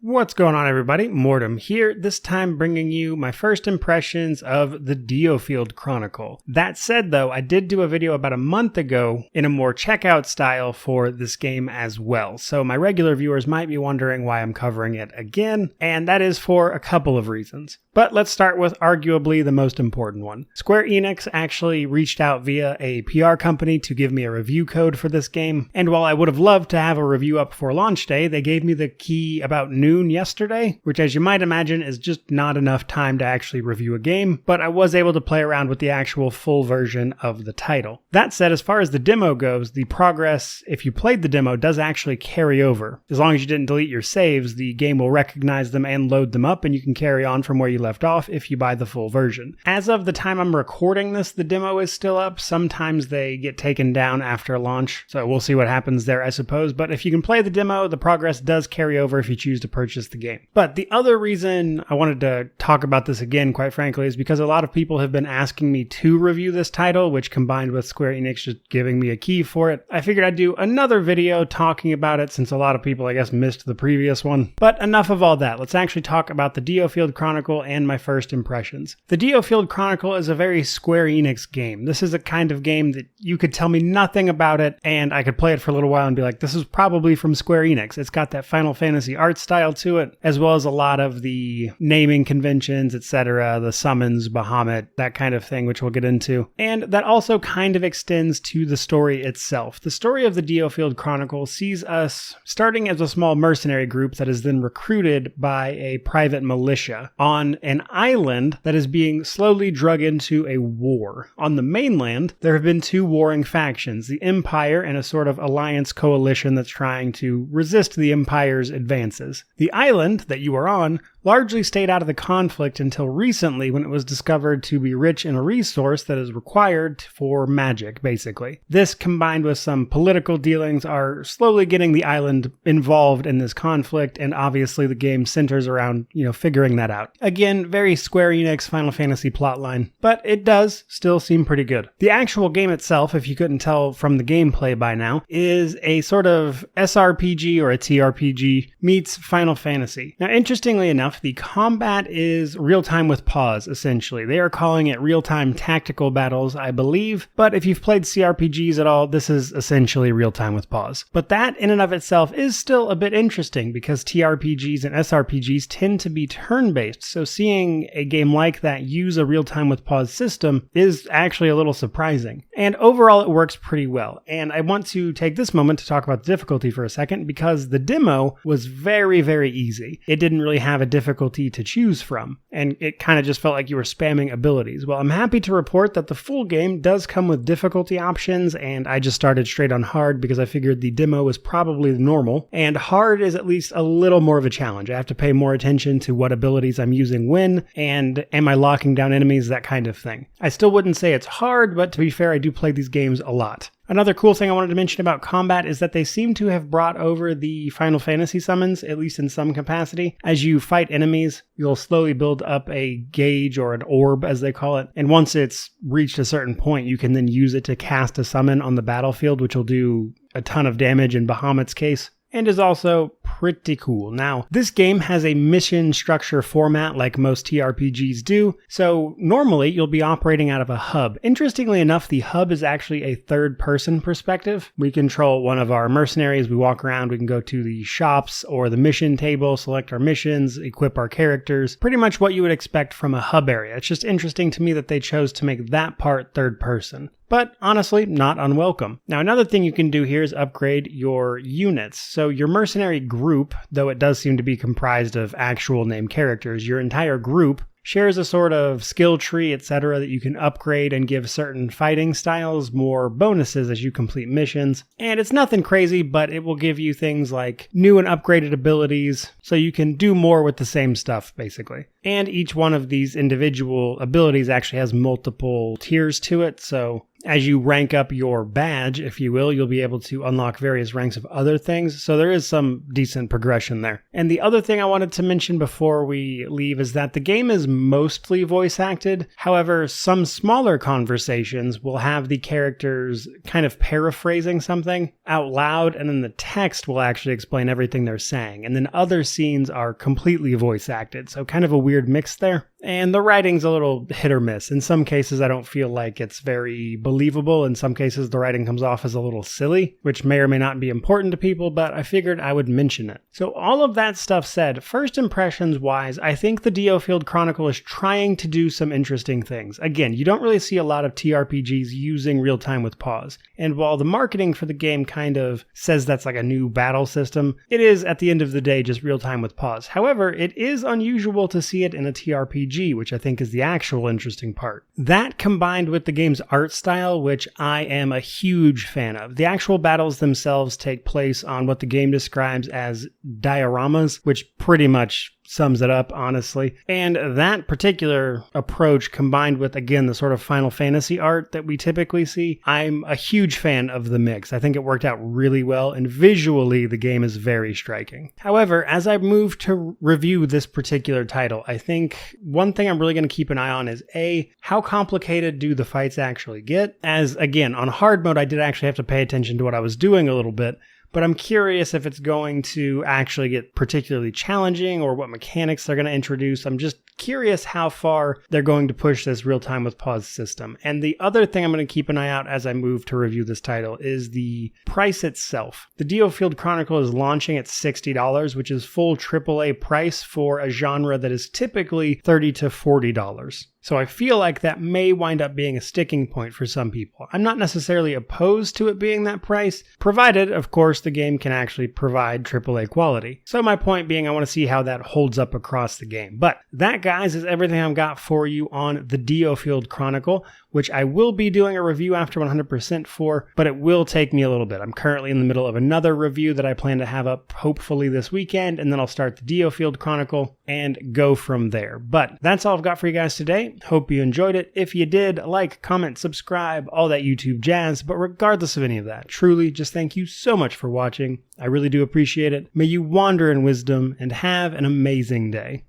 What's going on, everybody? Mortem here, this time bringing you my first impressions of the DioField Chronicle. That said though, I did do a video about a month ago in a more checkout style for this game as well, so my regular viewers might be wondering why I'm covering it again, and that is for a couple of reasons. But let's start with arguably the most important one. Square Enix actually reached out via a PR company to give me a review code for this game, and while I would have loved to have a review up before launch day, they gave me the key about noon yesterday, which as you might imagine is just not enough time to actually review a game, but I was able to play around with the actual full version of the title. That said, as far as the demo goes, the progress, if you played the demo, does actually carry over. As long as you didn't delete your saves, the game will recognize them and load them up, and you can carry on from where you left off if you buy the full version. As of the time I'm recording this, the demo is still up. Sometimes they get taken down after launch, so we'll see what happens there, I suppose. But if you can play the demo, the progress does carry over if you choose to purchase the game. But the other reason I wanted to talk about this again, quite frankly, is because a lot of people have been asking me to review this title, which combined with Square Enix just giving me a key for it, I figured I'd do another video talking about it since a lot of people, I guess, missed the previous one. But enough of all that. Let's actually talk about the DioField Chronicle and my first impressions. The DioField Chronicle is a very Square Enix game. This is a kind of game that you could tell me nothing about it and I could play it for a little while and be like, this is probably from Square Enix. It's got that Final Fantasy art style to it, as well as a lot of the naming conventions, etc., the summons, Bahamut, that kind of thing, which we'll get into. And that also kind of extends to the story itself. The story of the DioField Chronicle sees us starting as a small mercenary group that is then recruited by a private militia on an island that is being slowly drug into a war. On the mainland, there have been two warring factions, the Empire and a sort of alliance coalition that's trying to resist the Empire's advances. The island that you are on largely stayed out of the conflict until recently, when it was discovered to be rich in a resource that is required for magic, basically. This, combined with some political dealings, are slowly getting the island involved in this conflict, and obviously the game centers around, figuring that out. Again, very Square Enix Final Fantasy plotline, but it does still seem pretty good. The actual game itself, if you couldn't tell from the gameplay by now, is a sort of SRPG or a TRPG meets Final Fantasy. Now, interestingly enough, the combat is real-time with pause, essentially. They are calling it real-time tactical battles, I believe, but if you've played CRPGs at all, this is essentially real-time with pause. But that, in and of itself, is still a bit interesting, because TRPGs and SRPGs tend to be turn-based, so seeing a game like that use a real-time with pause system is actually a little surprising. And overall, it works pretty well. And I want to take this moment to talk about the difficulty for a second, because the demo was very, very easy. It didn't really have a difficulty to choose from, and it kind of just felt like you were spamming abilities. Well, I'm happy to report that the full game does come with difficulty options, and I just started straight on hard because I figured the demo was probably the normal, and hard is at least a little more of a challenge. I have to pay more attention to what abilities I'm using when, and am I locking down enemies, that kind of thing. I still wouldn't say it's hard, but to be fair, I do play these games a lot. Another cool thing I wanted to mention about combat is that they seem to have brought over the Final Fantasy summons, at least in some capacity. As you fight enemies, you'll slowly build up a gauge, or an orb as they call it, and once it's reached a certain point, you can then use it to cast a summon on the battlefield, which will do a ton of damage in Bahamut's case, and is also pretty cool. Now, this game has a mission structure format like most TRPGs do, so normally you'll be operating out of a hub. Interestingly enough, the hub is actually a third-person perspective. We control one of our mercenaries, we walk around, we can go to the shops or the mission table, select our missions, equip our characters, pretty much what you would expect from a hub area. It's just interesting to me that they chose to make that part third-person. But honestly, not unwelcome. Now, another thing you can do here is upgrade your units. So your mercenary group, though it does seem to be comprised of actual named characters, your entire group shares a sort of skill tree, etc., that you can upgrade and give certain fighting styles more bonuses as you complete missions. And it's nothing crazy, but it will give you things like new and upgraded abilities, so you can do more with the same stuff, basically. And each one of these individual abilities actually has multiple tiers to it, so as you rank up your badge, if you will, you'll be able to unlock various ranks of other things, so there is some decent progression there. And the other thing I wanted to mention before we leave is that the game is mostly voice acted. However, some smaller conversations will have the characters kind of paraphrasing something out loud, and then the text will actually explain everything they're saying. And then other scenes are completely voice acted, so kind of a weird mix there. And the writing's a little hit or miss. In some cases, I don't feel like it's very believable. In some cases, the writing comes off as a little silly, which may or may not be important to people, but I figured I would mention it. So all of that stuff said, first impressions wise, I think the DioField Chronicle is trying to do some interesting things. Again, you don't really see a lot of TRPGs using real time with pause. And while the marketing for the game kind of says that's like a new battle system, it is at the end of the day just real time with pause. However, it is unusual to see it in a TRPG, which I think is the actual interesting part. That combined with the game's art style, which I am a huge fan of. The actual battles themselves take place on what the game describes as dioramas, which pretty much sums it up, honestly. And that particular approach combined with, again, the sort of Final Fantasy art that we typically see, I'm a huge fan of the mix. I think it worked out really well, and visually the game is very striking. However, as I move to review this particular title, I think one thing I'm really going to keep an eye on is A, how complicated do the fights actually get? As, again, on hard mode, I did actually have to pay attention to what I was doing a little bit, but I'm curious if it's going to actually get particularly challenging or what mechanics they're going to introduce. I'm just curious how far they're going to push this real-time with pause system. And the other thing I'm going to keep an eye out as I move to review this title is the price itself. The DioField Chronicle is launching at $60, which is full AAA price for a genre that is typically $30 to $40. So I feel like that may wind up being a sticking point for some people. I'm not necessarily opposed to it being that price, provided, of course, the game can actually provide AAA quality. So my point being, I want to see how that holds up across the game. But that, guys, is everything I've got for you on the DioField Chronicle, which I will be doing a review after 100% for, but it will take me a little bit. I'm currently in the middle of another review that I plan to have up hopefully this weekend, and then I'll start the DioField Chronicle and go from there. But that's all I've got for you guys today. Hope you enjoyed it. If you did, like, comment, subscribe, all that YouTube jazz. But regardless of any of that, truly, just thank you so much for watching. I really do appreciate it. May you wander in wisdom and have an amazing day.